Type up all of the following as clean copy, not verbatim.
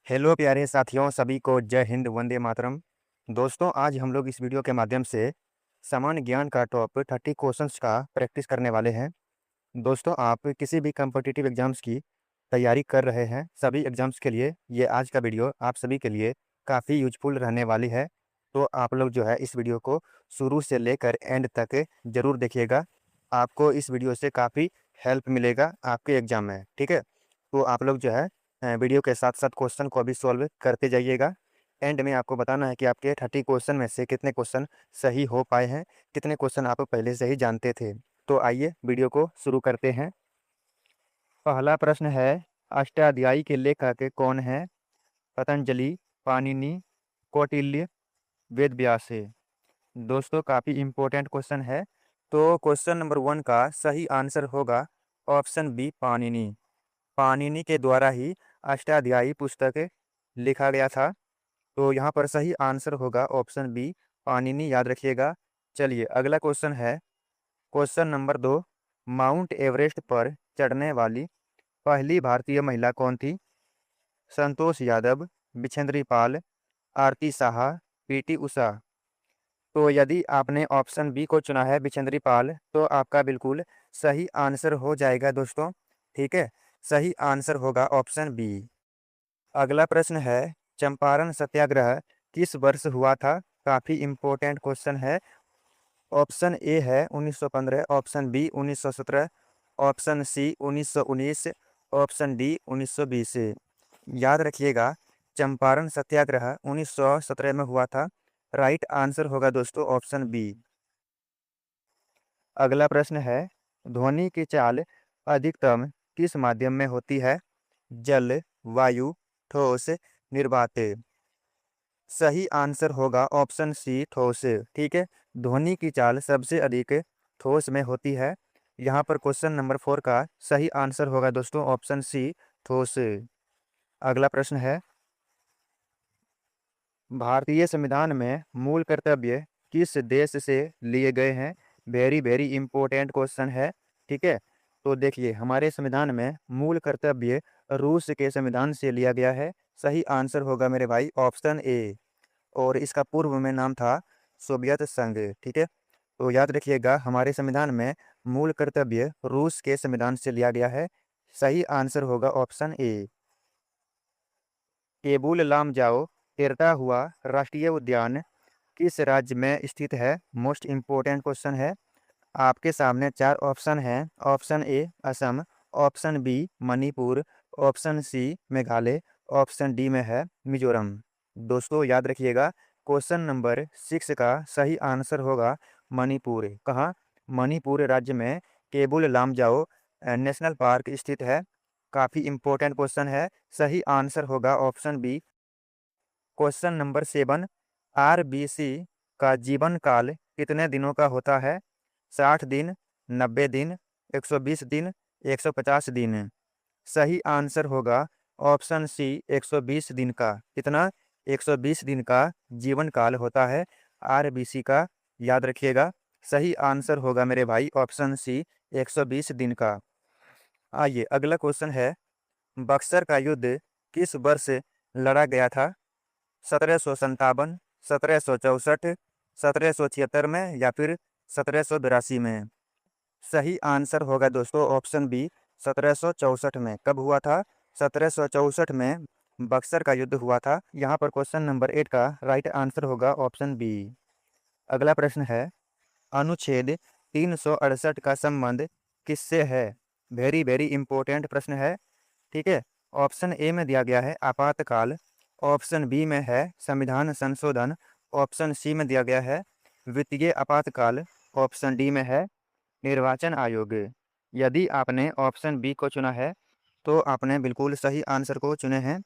Hello प्यारे साथियों, सभी को जय हिंद, वंदे मातरम। दोस्तों, आज हम लोग इस वीडियो के माध्यम से सामान्य ज्ञान का टॉप 30 क्वेश्चंस का प्रैक्टिस करने वाले हैं। दोस्तों, आप किसी भी कम्पिटिटिव एग्जाम्स की तैयारी कर रहे हैं, सभी एग्जाम्स के लिए ये आज का वीडियो आप सभी के लिए काफ़ी यूजफुल रहने वाली है। तो आप लोग जो है इस वीडियो को शुरू से लेकर एंड तक ज़रूर देखिएगा। आपको इस वीडियो से काफ़ी हेल्प मिलेगा आपके एग्जाम में। ठीक है, तो आप लोग जो है वीडियो के साथ साथ क्वेश्चन को भी सॉल्व करते जाइएगा। एंड में आपको बताना है कि आपके 30 क्वेश्चन में से कितने क्वेश्चन सही हो पाए हैं, कितने क्वेश्चन आप पहले से ही जानते थे। तो आइए वीडियो को शुरू करते हैं। पहला प्रश्न है, अष्टाध्यायी के लेखक कौन है? पतंजलि, पाणिनि, कौटिल्य, वेद व्यास है। दोस्तों, काफ़ी इम्पोर्टेंट क्वेश्चन है। तो क्वेश्चन नंबर 1 का सही आंसर होगा ऑप्शन बी, पाणिनि। पाणिनि के द्वारा ही अष्टाध्यायी पुस्तक लिखा गया था। तो यहाँ पर सही आंसर होगा ऑप्शन बी, पाणिनि, याद रखिएगा। चलिए अगला क्वेश्चन है, क्वेश्चन नंबर 2। माउंट एवरेस्ट पर चढ़ने वाली पहली भारतीय महिला कौन थी? संतोष यादव, बिछेंद्री पाल, आरती साहा, पीटी उषा। तो यदि आपने ऑप्शन बी को चुना है, बिछेंद्री पाल, तो आपका बिल्कुल सही आंसर हो जाएगा दोस्तों। ठीक है, सही आंसर होगा ऑप्शन बी। अगला प्रश्न है, चंपारण सत्याग्रह किस वर्ष हुआ था? काफ़ी इम्पोर्टेंट क्वेश्चन है। ऑप्शन ए है 1915, option B 1917, option C 1919, option D 1920। याद रखिएगा, चंपारण सत्याग्रह 1917 में हुआ था। राइट आंसर होगा दोस्तों ऑप्शन बी। अगला प्रश्न है, ध्वनि की चाल अधिकतम किस माध्यम में होती है? जल, वायु, ठोस, निर्वात। सही आंसर होगा ऑप्शन सी, ठोस। ठीक है, ध्वनि की चाल सबसे अधिक ठोस में होती है। यहाँ पर क्वेश्चन नंबर 4 का सही आंसर होगा दोस्तों ऑप्शन सी, ठोस। अगला प्रश्न है, भारतीय संविधान में मूल कर्तव्य किस देश से लिए गए हैं? वेरी वेरी इंपॉर्टेंट क्वेश्चन है। ठीक है, तो देखिए हमारे संविधान में मूल कर्तव्य रूस के संविधान से लिया गया है। सही आंसर होगा मेरे भाई ऑप्शन ए। और इसका पूर्व में नाम था सोवियत संघ। ठीक है, तो याद रखिएगा, हमारे संविधान में मूल कर्तव्य रूस के संविधान से लिया गया है। सही आंसर होगा ऑप्शन ए। केबुल लामजाओ तैरता हुआ राष्ट्रीय उद्यान किस राज्य में स्थित है? मोस्ट इम्पोर्टेंट क्वेश्चन है। आपके सामने 4 ऑप्शन हैं। Option A Assam, option B Manipur, option C Meghalaya, option D में है मिजोरम। दोस्तों याद रखिएगा, क्वेश्चन नंबर 6 का सही आंसर होगा मणिपुर। कहाँ? मणिपुर राज्य में केबुल लामजाओ नेशनल पार्क स्थित है। काफ़ी इम्पोर्टेंट क्वेश्चन है। सही आंसर होगा option B. Question number 7, RBC का जीवन काल कितने दिनों का होता है? 60 दिन, 90 दिन, 120 दिन, 150 दिन। सही आंसर होगा ऑप्शन सी, 120 दिन का। कितना? 120 दिन का जीवन काल होता है आरबीसी का। याद रखिएगा, सही आंसर होगा मेरे भाई ऑप्शन सी, 120 दिन का। आइए अगला क्वेश्चन है, बक्सर का युद्ध किस वर्ष लड़ा गया था? 1757, 1764, 1776 में, या फिर 1782 में? सही आंसर होगा दोस्तों ऑप्शन बी, 1764 में। कब हुआ था? 1764 में बक्सर का युद्ध हुआ था। यहाँ पर क्वेश्चन नंबर 8 का राइट आंसर होगा ऑप्शन बी। अगला प्रश्न है, अनुच्छेद 368 का संबंध किससे है? वेरी वेरी इंपॉर्टेंट प्रश्न है। ठीक है, ऑप्शन ए में दिया गया है आपातकाल, ऑप्शन बी में है संविधान संशोधन, ऑप्शन सी में दिया गया है वित्तीय आपातकाल, ऑप्शन डी में है निर्वाचन आयोग। यदि आपने ऑप्शन बी को चुना है, तो आपने बिल्कुल सही आंसर को चुने हैं।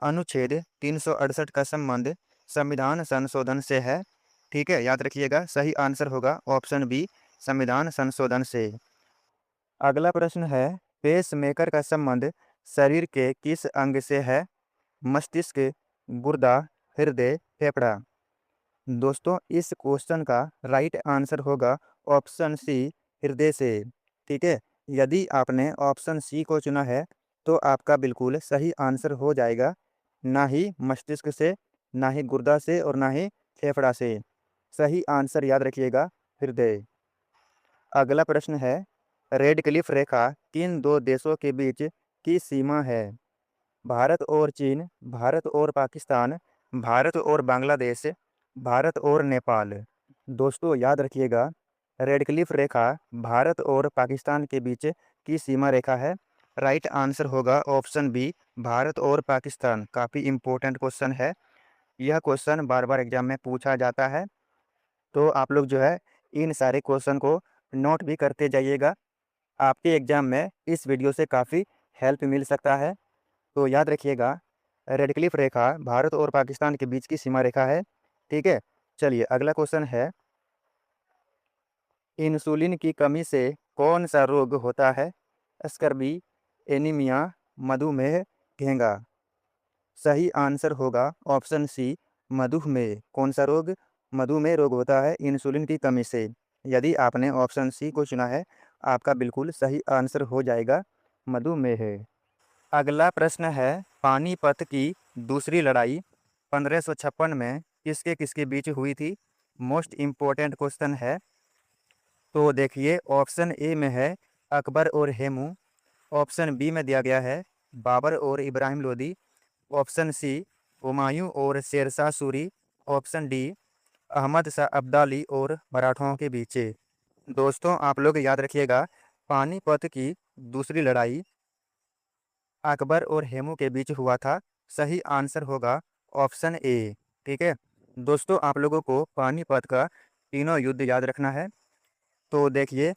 अनुच्छेद 368 का संबंध संविधान संशोधन से है। ठीक है, याद रखिएगा, सही आंसर होगा ऑप्शन बी, संविधान संशोधन से। अगला प्रश्न है, पेसमेकर का संबंध शरीर के किस अंग से है? मस्तिष्क, गुर्दा, हृदय, फेफड़ा। दोस्तों इस क्वेश्चन का राइट आंसर होगा ऑप्शन सी, हृदय से। ठीक है, यदि आपने ऑप्शन सी को चुना है, तो आपका बिल्कुल सही आंसर हो जाएगा। ना ही मस्तिष्क से, ना ही गुर्दा से और ना ही फेफड़ा से। सही आंसर याद रखिएगा, हृदय। अगला प्रश्न है, रेड क्लिफ रेखा किन दो देशों के बीच की सीमा है? भारत और चीन, भारत और पाकिस्तान, भारत और बांग्लादेश, भारत और नेपाल। दोस्तों याद रखिएगा, रेड क्लिफ रेखा भारत और पाकिस्तान के बीच की सीमा रेखा है। राइट आंसर होगा ऑप्शन बी, भारत और पाकिस्तान। काफ़ी इम्पोर्टेंट क्वेश्चन है, यह क्वेश्चन बार बार एग्जाम में पूछा जाता है, तो आप लोग जो है इन सारे क्वेश्चन को नोट भी करते जाइएगा। आपके एग्जाम में इस वीडियो से काफ़ी हेल्प मिल सकता है। तो याद रखिएगा, रेड क्लिफ रेखा भारत और पाकिस्तान के बीच की सीमा रेखा है। ठीक है, चलिए अगला क्वेश्चन है, इंसुलिन की कमी से कौन सा रोग होता है? स्कर्वी, एनीमिया, मधुमेह, घेंगा। सही आंसर होगा ऑप्शन सी, मधुमेह। कौन सा रोग? मधुमेह रोग होता है इंसुलिन की कमी से। यदि आपने ऑप्शन सी को चुना है, आपका बिल्कुल सही आंसर हो जाएगा मधुमेह। अगला प्रश्न है, पानीपत की दूसरी लड़ाई 1556 में किसके किसके बीच हुई थी? मोस्ट इम्पोर्टेंट क्वेश्चन है। तो देखिए, ऑप्शन ए में है अकबर और हेमू, ऑप्शन बी में दिया गया है बाबर और इब्राहिम लोदी, ऑप्शन सी हुमायूं और शेरशाह सूरी, ऑप्शन डी अहमद शाह अब्दाली और मराठों के बीच। दोस्तों आप लोग याद रखिएगा, पानीपत की दूसरी लड़ाई अकबर और हेमू के बीच हुआ था। सही आंसर होगा ऑप्शन ए। ठीक है दोस्तों, आप लोगों को पानीपत का तीनों युद्ध याद रखना है। तो देखिए,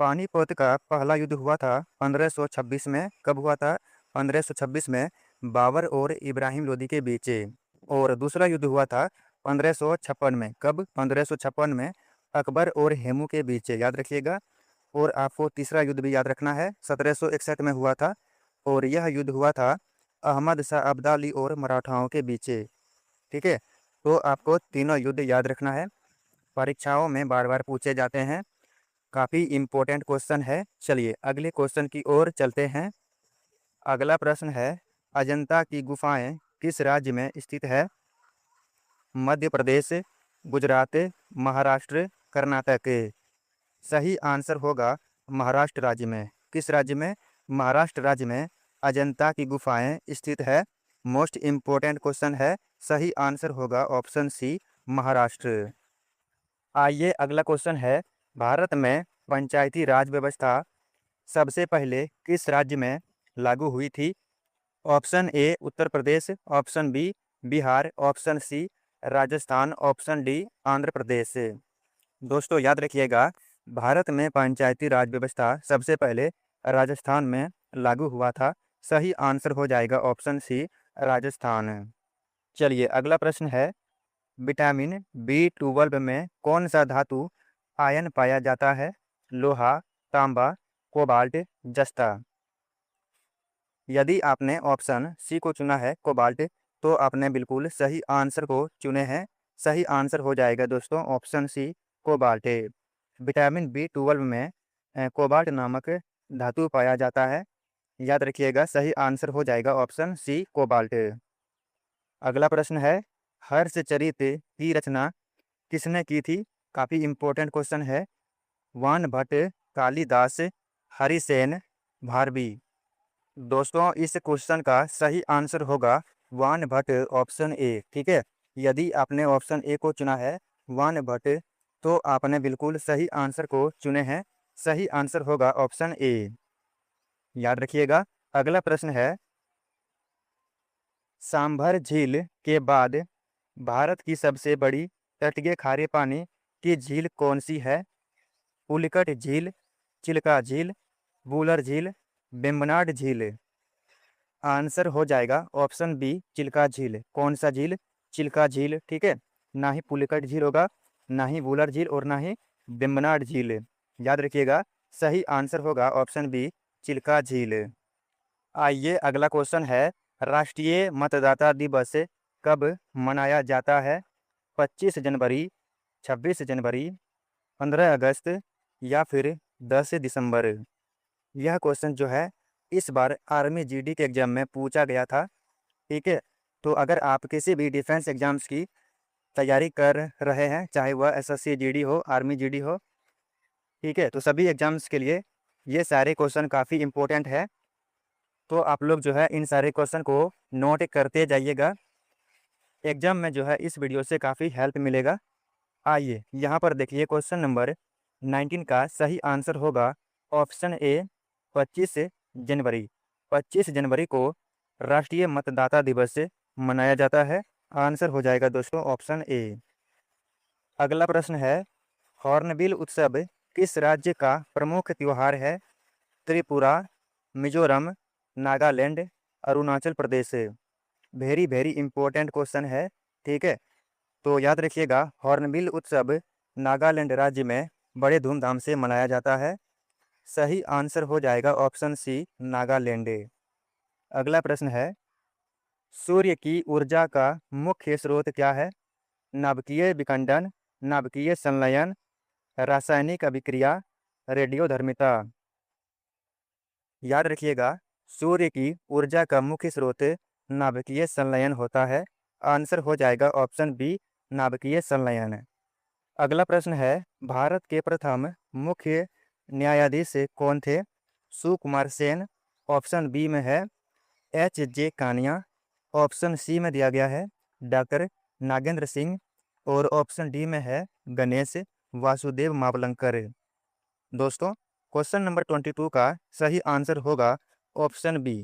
पानीपत का पहला युद्ध हुआ था 1526 में। कब हुआ था? 1526 में बाबर और इब्राहिम लोदी के बीच। और दूसरा युद्ध हुआ था 1556 में। कब? 1556 में अकबर और हेमू के बीच, याद रखिएगा। और आपको तीसरा युद्ध भी याद रखना है, 1761 में हुआ था, और यह युद्ध हुआ था अहमद शाह अब्दाली और मराठाओं के बीच। ठीक है, तो आपको तीनों युद्ध याद रखना है, परीक्षाओं में बार बार पूछे जाते हैं, काफ़ी इम्पोर्टेंट क्वेश्चन है। चलिए अगले क्वेश्चन की ओर चलते हैं। अगला प्रश्न है, अजंता की गुफाएं किस राज्य में स्थित है? मध्य प्रदेश, गुजरात, महाराष्ट्र, कर्नाटक। सही आंसर होगा महाराष्ट्र राज्य में। किस राज्य में? महाराष्ट्र राज्य में अजंता की गुफाएं स्थित है। मोस्ट इम्पोर्टेंट क्वेश्चन है, सही आंसर होगा ऑप्शन सी, महाराष्ट्र। आइए अगला क्वेश्चन है, भारत में पंचायती राज व्यवस्था सबसे पहले किस राज्य में लागू हुई थी? Option A Uttar Pradesh, option B Bihar, option C Rajasthan, option D Andhra Pradesh. दोस्तों याद रखिएगा, भारत में पंचायती राज व्यवस्था सबसे पहले राजस्थान में लागू हुआ था। सही आंसर हो जाएगा ऑप्शन सी, राजस्थान। चलिए अगला प्रश्न है, विटामिन B12 में कौन सा धातु आयन पाया जाता है? लोहा, तांबा, कोबाल्ट, जस्ता। यदि आपने ऑप्शन सी को चुना है कोबाल्ट, तो आपने बिल्कुल सही आंसर को चुने हैं। सही आंसर हो जाएगा दोस्तों option C, cobalt. Vitamin B12 में कोबाल्ट नामक धातु पाया जाता है। याद रखिएगा, सही आंसर हो जाएगा ऑप्शन सी, कोबाल्ट। अगला प्रश्न है, हर्षचरित की रचना किसने की थी? काफ़ी इम्पोर्टेंट क्वेश्चन है। वान भट्ट, कालिदास, हरिसेन, भारवी। दोस्तों इस क्वेश्चन का सही आंसर होगा वान भट्ट, ऑप्शन ए। ठीक है, यदि आपने ऑप्शन ए को चुना है वान भट्ट, तो आपने बिल्कुल सही आंसर को चुने हैं। सही आंसर होगा ऑप्शन ए। याद रखिएगा। अगला प्रश्न है, सांभर झील के बाद भारत की सबसे बड़ी तटीय खारे पानी की झील कौन सी है? पुलिकट झील, चिल्का झील, वुलर झील, वेम्बनाड झील। आंसर हो जाएगा ऑप्शन बी, चिल्का झील। कौन सा झील? चिल्का झील। ठीक है, ना ही पुलिकट झील होगा, ना ही वुलर झील, और ना ही वेम्बनाड झील। याद रखिएगा, सही आंसर होगा ऑप्शन बी, चिल्का झील। आइए अगला क्वेश्चन है, राष्ट्रीय मतदाता दिवस कब मनाया जाता है? 25 जनवरी, 26 जनवरी, 15 अगस्त, या फिर 10 दिसंबर। यह क्वेश्चन जो है इस बार आर्मी जीडी के एग्जाम में पूछा गया था। ठीक है, तो अगर आप किसी भी डिफेंस एग्जाम्स की तैयारी कर रहे हैं, चाहे वह एसएससी जीडी हो, आर्मी जीडी हो, ठीक है, तो सभी एग्जाम्स के लिए ये सारे क्वेश्चन काफ़ी इंपॉर्टेंट है। तो आप लोग जो है इन सारे क्वेश्चन को नोट करते जाइएगा। एग्जाम में जो है इस वीडियो से काफ़ी हेल्प मिलेगा। आइए यहाँ पर देखिए, क्वेश्चन नंबर 19 का सही आंसर होगा ऑप्शन ए 25 जनवरी। 25 जनवरी को राष्ट्रीय मतदाता दिवस मनाया जाता है। आंसर हो जाएगा दोस्तों ऑप्शन ए। अगला प्रश्न है, हॉर्नबिल उत्सव किस राज्य का प्रमुख त्योहार है? Tripura, Mizoram, Nagaland, Arunachal Pradesh. Very very important question है, ठीक है। तो याद रखिएगा, हॉर्नबिल उत्सव नागालैंड राज्य में बड़े धूमधाम से मनाया जाता है। सही आंसर हो जाएगा ऑप्शन सी, नागालैंड। अगला प्रश्न है, सूर्य की ऊर्जा का मुख्य स्रोत क्या है? नाभिकीय विखंडन, नाभिकीय संलयन, रासायनिक अभिक्रिया, रेडियोधर्मिता। याद रखिएगा, सूर्य की ऊर्जा का मुख्य स्रोत नाभिकीय संलयन होता है। आंसर हो जाएगा ऑप्शन बी, नाभिकीय संलयन। अगला प्रश्न है, भारत के प्रथम मुख्य न्यायाधीश कौन थे? सुकुमार सेन। ऑप्शन बी में है एच.जे. कानिया। ऑप्शन सी में दिया गया है डॉक्टर नागेंद्र सिंह। और ऑप्शन डी में है गणेश वासुदेव मावलंकर। दोस्तों, क्वेश्चन नंबर 22 का सही आंसर होगा ऑप्शन बी,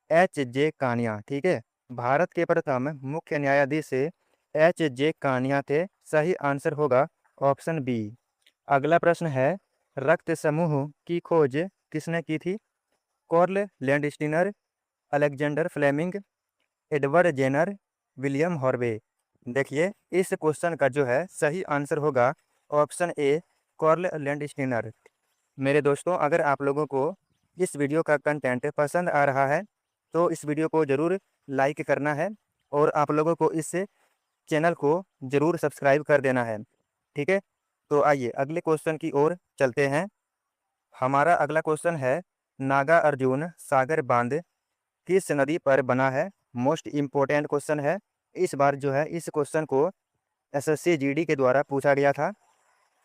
एच.जे. कानिया। ठीक है, भारत के प्रथम मुख्य न्यायाधीश एच.जे. कानिया थे। सही आंसर होगा ऑप्शन बी। अगला प्रश्न है, रक्त समूह की खोज किसने की थी? Karl Landsteiner, Alexander Fleming, Edward Jenner, William Harvey. देखिए, इस क्वेश्चन का जो है सही आंसर होगा ऑप्शन ए, कॉर्ल लैंडस्टीनर। मेरे दोस्तों, अगर आप लोगों को इस वीडियो का कंटेंट पसंद आ रहा है तो इस वीडियो को ज़रूर लाइक करना है और आप लोगों को इस चैनल को ज़रूर सब्सक्राइब कर देना है, ठीक है। तो आइए अगले क्वेश्चन की ओर चलते हैं। हमारा अगला क्वेश्चन है, नागा अर्जुन सागर बांध किस नदी पर बना है? मोस्ट इम्पोर्टेंट क्वेश्चन है। इस बार जो है इस क्वेश्चन को एसएससी जीडी के द्वारा पूछा गया था।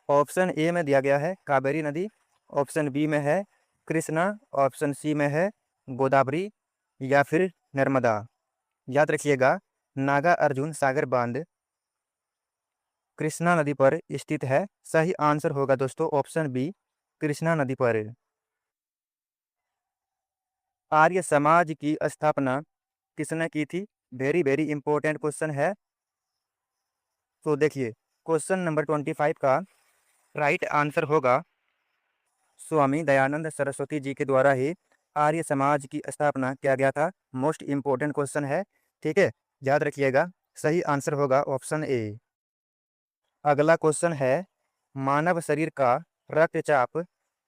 ऑप्शन ए में दिया गया है कावेरी नदी। ऑप्शन बी में है कृष्णा। ऑप्शन सी में है गोदावरी या फिर नर्मदा। याद रखिएगा, नागा अर्जुन सागर बांध कृष्णा नदी पर स्थित है। सही आंसर होगा दोस्तों ऑप्शन बी, कृष्णा नदी पर। आर्य समाज की स्थापना किसने की थी? वेरी वेरी इंपॉर्टेंट क्वेश्चन है। तो देखिए, क्वेश्चन नंबर 25 का राइट आंसर होगा स्वामी दयानंद सरस्वती जी के द्वारा ही आर्य समाज की स्थापना किया गया था। मोस्ट इम्पोर्टेंट क्वेश्चन है, ठीक है, याद रखिएगा। सही आंसर होगा ऑप्शन ए। अगला क्वेश्चन है, मानव शरीर का रक्तचाप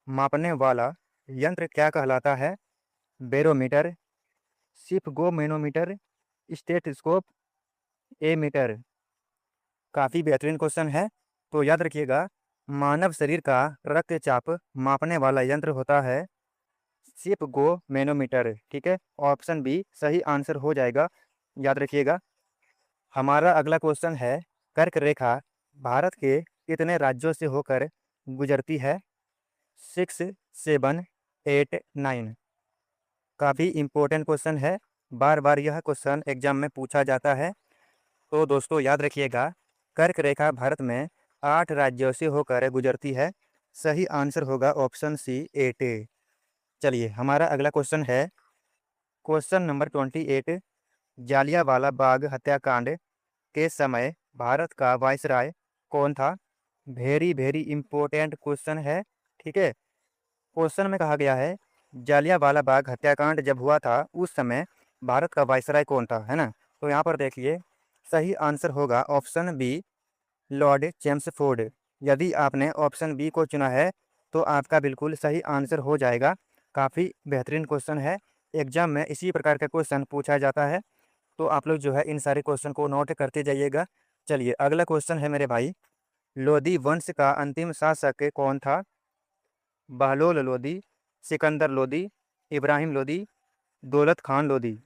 मापने वाला यंत्र क्या कहलाता है? Barometer, sphygmomanometer, stethoscope, ammeter. काफ़ी बेहतरीन क्वेश्चन है। तो याद रखिएगा, मानव शरीर का रक्तचाप मापने वाला यंत्र होता है सिफगोमेनोमीटर, ठीक है। ऑप्शन बी सही आंसर हो जाएगा, याद रखिएगा। हमारा अगला क्वेश्चन है, कर्क रेखा भारत के कितने राज्यों से होकर गुजरती है? 6, 7, 8, 9। काफ़ी इम्पोर्टेंट क्वेश्चन है, बार बार यह क्वेश्चन एग्जाम में पूछा जाता है। तो दोस्तों याद रखिएगा, कर्क रेखा भारत में 8 राज्यों से होकर गुजरती है। सही आंसर होगा ऑप्शन सी, 8। चलिए, हमारा अगला क्वेश्चन है, क्वेश्चन नंबर 28। जालियांवाला बाग हत्याकांड के समय भारत का वायसराय कौन था? वेरी वेरी इंपॉर्टेंट क्वेश्चन है, ठीक है। क्वेश्चन में कहा गया है, जालियांवाला बाग हत्याकांड जब हुआ था उस समय भारत का वायसराय कौन था, है ना। तो यहाँ पर देखिए, सही आंसर होगा ऑप्शन बी, लॉर्ड चेम्सफोर्ड। यदि आपने ऑप्शन बी को चुना है तो आपका बिल्कुल सही आंसर हो जाएगा। काफ़ी बेहतरीन क्वेश्चन है, एग्जाम में इसी प्रकार का क्वेश्चन पूछा जाता है। तो आप लोग जो है इन सारे क्वेश्चन को नोट करते जाइएगा। चलिए, अगला क्वेश्चन है मेरे भाई, लोधी वंश का अंतिम शासक कौन था? बहलोल लोधी, सिकंदर लोधी, इब्राहिम लोधी, दौलत खान लोधी।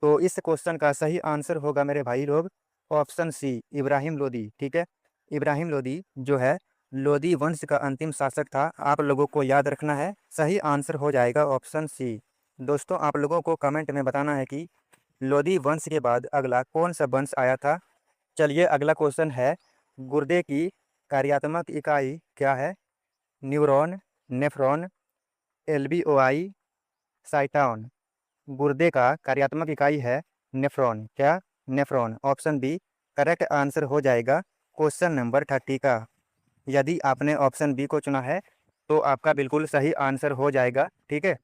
तो इस क्वेश्चन का सही आंसर होगा मेरे भाई लोग ऑप्शन सी, इब्राहिम लोदी। ठीक है, इब्राहिम लोदी जो है लोदी वंश का अंतिम शासक था। आप लोगों को याद रखना है, सही आंसर हो जाएगा ऑप्शन सी। दोस्तों आप लोगों को कमेंट में बताना है कि लोदी वंश के बाद अगला कौन सा वंश आया था। चलिए अगला क्वेश्चन है, गुर्दे की कार्यात्मक इकाई क्या है? न्यूरॉन, नेफ्रॉन, एलबीओआई, साइटोन। गुर्दे का कार्यात्मक इकाई है नेफ्रॉन। क्या? Nephron. Option B correct answer हो जाएगा क्वेश्चन नंबर 30 का। यदि आपने ऑप्शन बी को चुना है तो आपका बिल्कुल सही आंसर हो जाएगा। ठीक है।